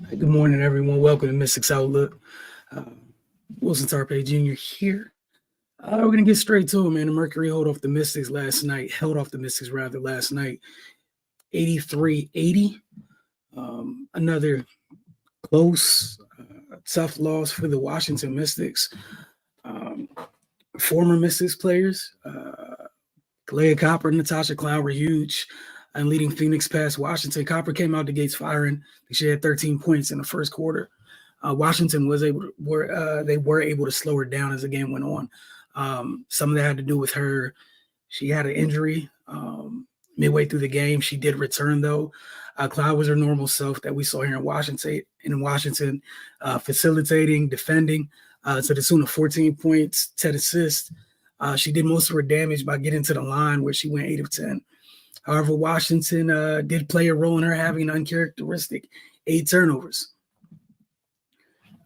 Good morning, everyone. Welcome to Mystics Outlook. Uh, Wilson Tarpe Jr. here. We're gonna get straight to it, man. The Mercury held off the Mystics rather last night, 83-80. Another close, tough loss for the Washington Mystics. Um, Former Mystics players, Kalea Copper, Natasha Cloud were huge and leading Phoenix past Washington. Copper came out the gates firing. She had 13 points in the first quarter. Washington they were able to slow her down as the game went on. Some of that had to do with her. She had an injury midway through the game. She did return though. Cloud was her normal self that we saw here in Washington. Facilitating, defending to the tune of 14 points, 10 assists. She did most of her damage by getting to the line where she went 8 of 10. However, Washington did play a role in her having uncharacteristic 8 turnovers.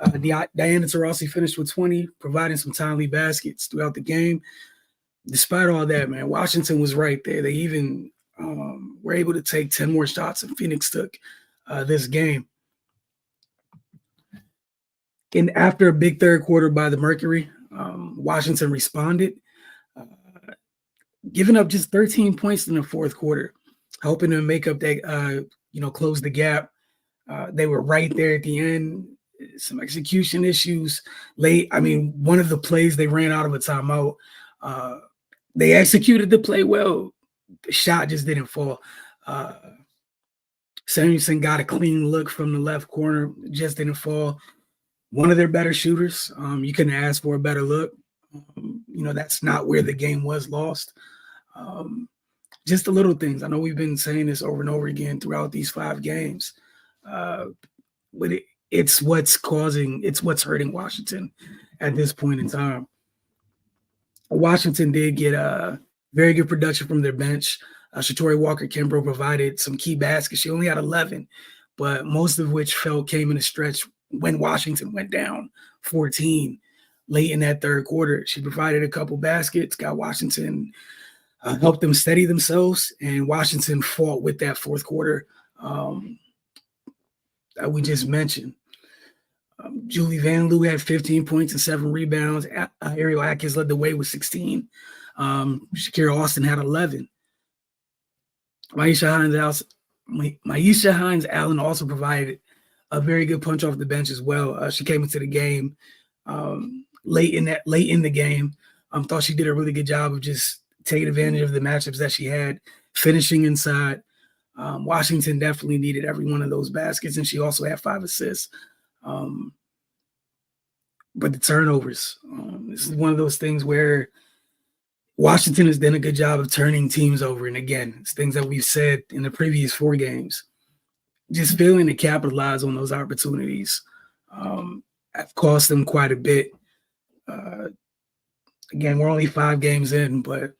Diana Taurasi finished with 20, providing some timely baskets throughout the game. Despite all that, man, Washington was right there. They even were able to take 10 more shots than Phoenix took this game. And after a big third quarter by the Mercury, Washington responded, giving up just 13 points in the fourth quarter, hoping to make up that, close the gap. They were right there at the end. Some execution issues late. I mean, one of the plays they ran out of a timeout. They executed the play well. The shot just didn't fall. Samuelson got a clean look from the left corner, just didn't fall. One of their better shooters. You couldn't ask for a better look. That's not where the game was lost. Just the little things. I know we've been saying this over and over again throughout these 5 games. But it's what's hurting Washington at this point in time. Washington did get a very good production from their bench. Shatori Walker-Kimbrough provided some key baskets. She only had 11, but most of which came in a stretch when Washington went down 14 late in that third quarter. She provided a couple baskets, got Washington, helped them steady themselves, and Washington fought with that fourth quarter that we just mentioned. Julie Van Loo had 15 points and 7 rebounds. Ariel Atkins led the way with 16. Shakira Austin had 11. Maisha Hines-Allen also provided a very good punch off the bench as well. She came into the game late in the game. Thought she did a really good job of just taking advantage of the matchups that she had, finishing inside. Washington definitely needed every one of those baskets, and she also had 5 assists. But the turnovers, this is one of those things where Washington has done a good job of turning teams over. And again, it's things that we've said in the previous 4 games. Just failing to capitalize on those opportunities have cost them quite a bit. Again, we're only 5 games in, but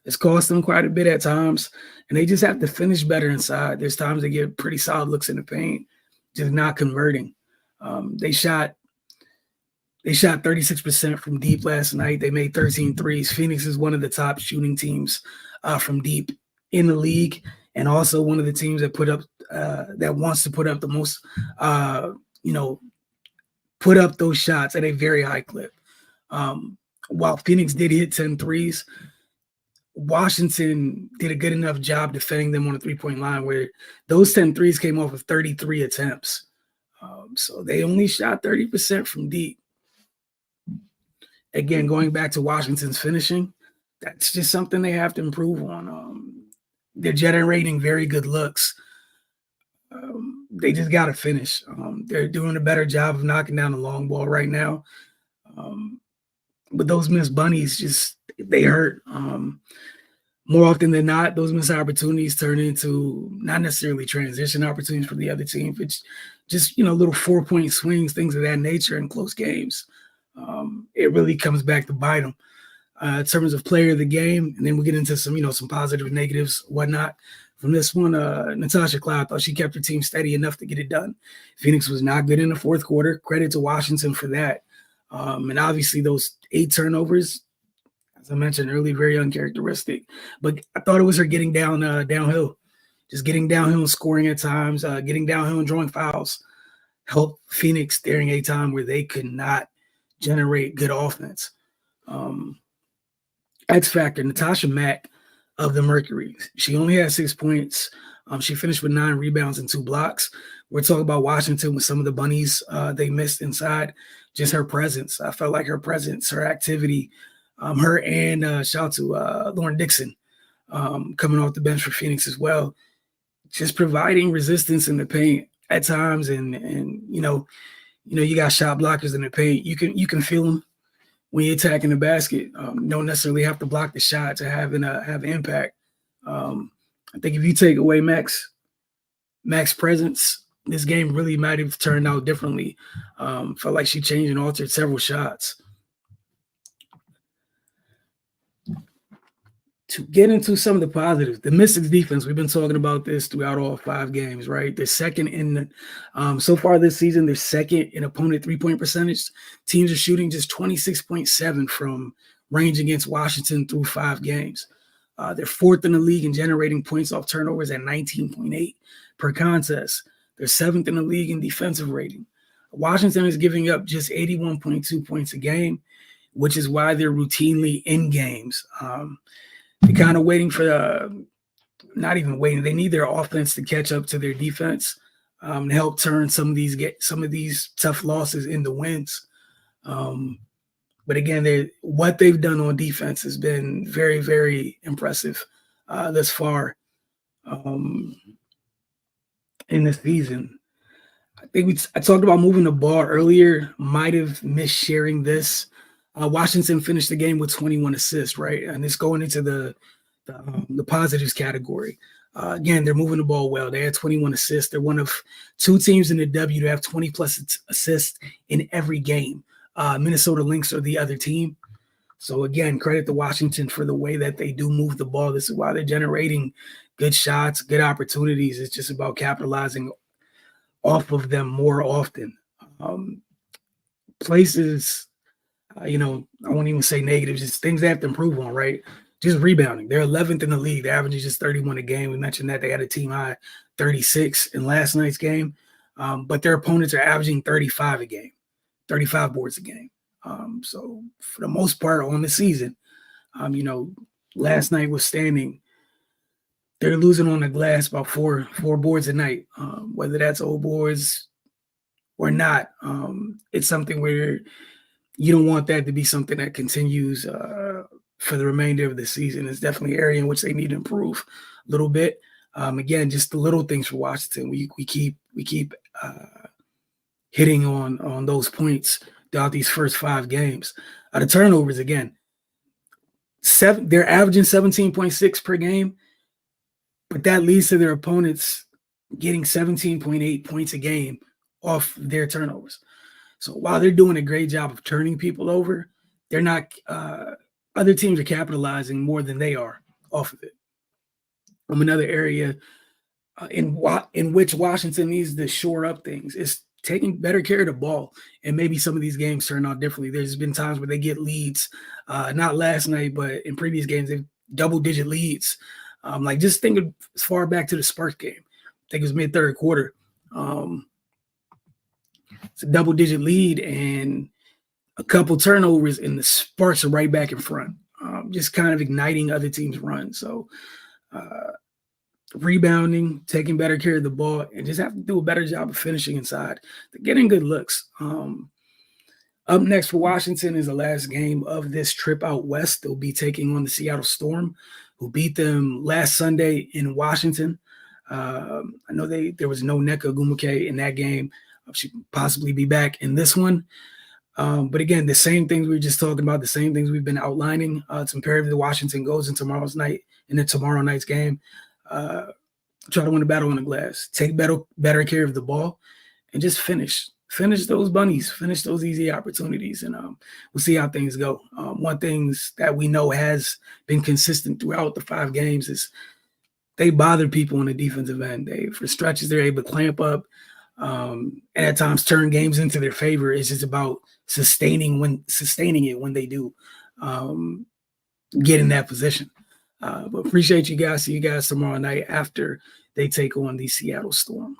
it's cost them quite a bit at times. And they just have to finish better inside. There's times they get pretty solid looks in the paint, just not converting. They shot 36% from deep last night. They made 13 threes. Phoenix is one of the top shooting teams from deep in the league, and also one of the teams that wants to put up the most, put up those shots at a very high clip. While Phoenix did hit 10 threes, Washington did a good enough job defending them on the three-point line where those 10 threes came off of 33 attempts. So they only shot 30% from deep. Again, going back to Washington's finishing, that's just something they have to improve on. They're generating very good looks. They just got to finish. They're doing a better job of knocking down the long ball right now. But those missed bunnies they hurt. More often than not, those missed opportunities turn into not necessarily transition opportunities for the other team. It's just, little 4-point swings, things of that nature in close games. It really comes back to bite them. In terms of player of the game, and then we'll get into some positive, negatives, whatnot. From this one, Natasha Cloud thought she kept her team steady enough to get it done. Phoenix was not good in the fourth quarter. Credit to Washington for that. And obviously those 8 turnovers, as I mentioned earlier, very uncharacteristic. But I thought it was her getting downhill, just getting downhill and scoring at times, getting downhill and drawing fouls. help Phoenix during a time where they could not generate good offense. Um, X Factor, Natasha Mack of the Mercury. She only had 6 points. She finished with 9 rebounds and 2 blocks. We're talking about Washington with some of the bunnies they missed inside. Just her presence. I felt like her presence, her activity, her and shout out to Lauren Dixon coming off the bench for Phoenix as well. Just providing resistance in the paint at times, and you got shot blockers in the paint. You can feel them when you're attacking the basket. Don't necessarily have to block the shot to have impact. I think if you take away Mac's presence, this game really might have turned out differently. Felt like she changed and altered several shots. To get into some of the positives, the Mystics defense, we've been talking about this throughout all 5 games, right? They're second in the, so far this season, they're second in opponent 3-point percentage. Teams are shooting just 26.7 from range against Washington through 5 games. They're 4th in the league in generating points off turnovers at 19.8 per contest. They're 7th in the league in defensive rating. Washington is giving up just 81.2 points a game, which is why they're routinely in games. They're kind of waiting for not even waiting. They need their offense to catch up to their defense to help turn some of these tough losses into wins. But again, what they've done on defense has been very, very impressive thus far in this season. I think I talked about moving the ball earlier. Might have missed sharing this. Washington finished the game with 21 assists, right? And it's going into the positives category. Again, they're moving the ball well. They had 21 assists. They're one of 2 teams in the W to have 20-plus assists in every game. Minnesota Lynx are the other team. So, again, credit to Washington for the way that they do move the ball. This is why they're generating good shots, good opportunities. It's just about capitalizing off of them more often. Places – I won't even say negatives, just things they have to improve on, right? Just rebounding. They're 11th in the league. They're averaging just 31 a game. We mentioned that they had a team high 36 in last night's game, but their opponents are averaging 35 a game, 35 boards a game. So for the most part on the season, last night was standing. They're losing on the glass about four boards a night, whether that's old boards or not. It's something where you don't want that to be something that continues for the remainder of the season. It's definitely an area in which they need to improve a little bit. Again, just the little things for Washington. We keep hitting on those points throughout these first 5 games. The turnovers, again, they're averaging 17.6 per game, but that leads to their opponents getting 17.8 points a game off their turnovers. So while they're doing a great job of turning people over, they're not. Other teams are capitalizing more than they are off of it. Another area in which Washington needs to shore up things is taking better care of the ball. And maybe some of these games turn out differently. There's been times where they get leads, not last night, but in previous games, they've double-digit leads. Just think of as far back to the Sparks game. I think it was mid-third quarter. It's a double-digit lead and a couple turnovers, and the Sparks are right back in front, just kind of igniting other teams' runs. So rebounding, taking better care of the ball, and just have to do a better job of finishing inside. They're getting good looks. Up next for Washington is the last game of this trip out west. They'll be taking on the Seattle Storm, who beat them last Sunday in Washington. I know there was no Nneka Ogwumike in that game. She could possibly be back in this one. But again, the same things we were just talking about, the same things we've been outlining. It's imperative that Washington goes in tomorrow night's game. Try to win the battle on the glass. Take better care of the ball, and just finish those bunnies, finish those easy opportunities, and we'll see how things go. One thing that we know has been consistent throughout the 5 games is they bother people on the defensive end. For stretches, they're able to clamp up. And at times turn games into their favor. It's just about sustaining it when they do get in that position. But appreciate you guys. See you guys tomorrow night after they take on the Seattle Storm.